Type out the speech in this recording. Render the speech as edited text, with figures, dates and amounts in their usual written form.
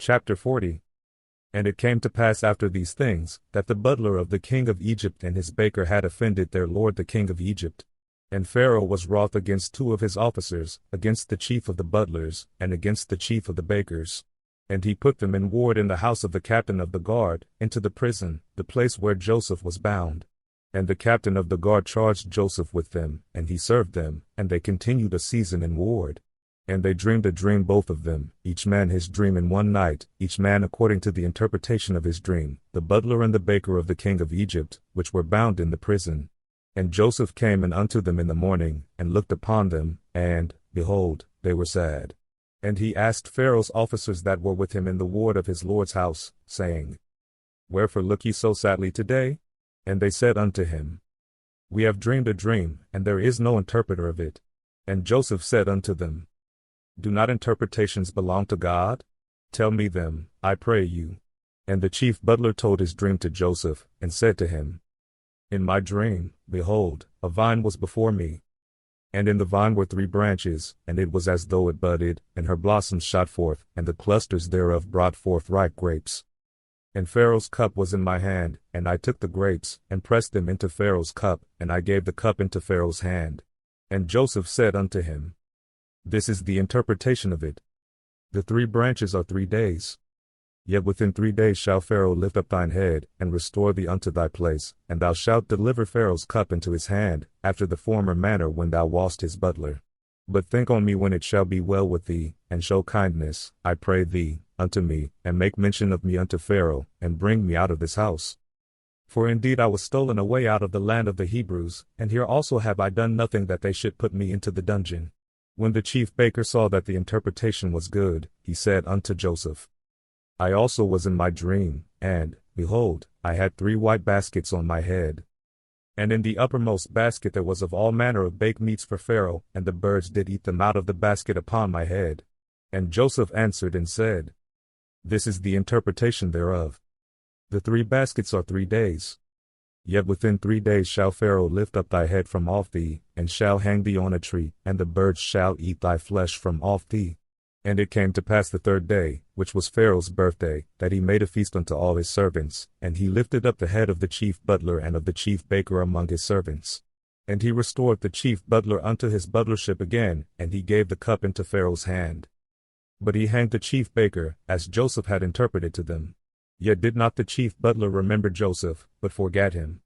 Chapter 40. And it came to pass after these things, that the butler of the king of Egypt and his baker had offended their lord the king of Egypt. And Pharaoh was wroth against two of his officers, against the chief of the butlers, and against the chief of the bakers. And he put them in ward in the house of the captain of the guard, into the prison, the place where Joseph was bound. And the captain of the guard charged Joseph with them, and he served them, and they continued a season in ward. And they dreamed a dream both of them, each man his dream in one night, each man according to the interpretation of his dream, the butler and the baker of the king of Egypt, which were bound in the prison. And Joseph came in unto them in the morning, and looked upon them, and, behold, they were sad. And he asked Pharaoh's officers that were with him in the ward of his lord's house, saying, Wherefore look ye so sadly today? And they said unto him, We have dreamed a dream, and there is no interpreter of it. And Joseph said unto them, Do not interpretations belong to God? Tell me them, I pray you. And the chief butler told his dream to Joseph, and said to him, In my dream, behold, a vine was before me. And in the vine were 3 branches, and it was as though it budded, and her blossoms shot forth, and the clusters thereof brought forth ripe grapes. And Pharaoh's cup was in my hand, and I took the grapes, and pressed them into Pharaoh's cup, and I gave the cup into Pharaoh's hand. And Joseph said unto him, This is the interpretation of it. The 3 branches are 3 days. Yet within 3 days shall Pharaoh lift up thine head, and restore thee unto thy place, and thou shalt deliver Pharaoh's cup into his hand, after the former manner when thou wast his butler. But think on me when it shall be well with thee, and show kindness, I pray thee, unto me, and make mention of me unto Pharaoh, and bring me out of this house. For indeed I was stolen away out of the land of the Hebrews, and here also have I done nothing that they should put me into the dungeon. When the chief baker saw that the interpretation was good, he said unto Joseph, I also was in my dream, and, behold, I had 3 white baskets on my head. And in the uppermost basket there was of all manner of baked meats for Pharaoh, and the birds did eat them out of the basket upon my head. And Joseph answered and said, This is the interpretation thereof. The 3 baskets are 3 days. Yet within 3 days shall Pharaoh lift up thy head from off thee, and shall hang thee on a tree, and the birds shall eat thy flesh from off thee. And it came to pass the 3rd day, which was Pharaoh's birthday, that he made a feast unto all his servants, and he lifted up the head of the chief butler and of the chief baker among his servants. And he restored the chief butler unto his butlership again, and he gave the cup into Pharaoh's hand. But he hanged the chief baker, as Joseph had interpreted to them. Yet did not the chief butler remember Joseph, but forgat him.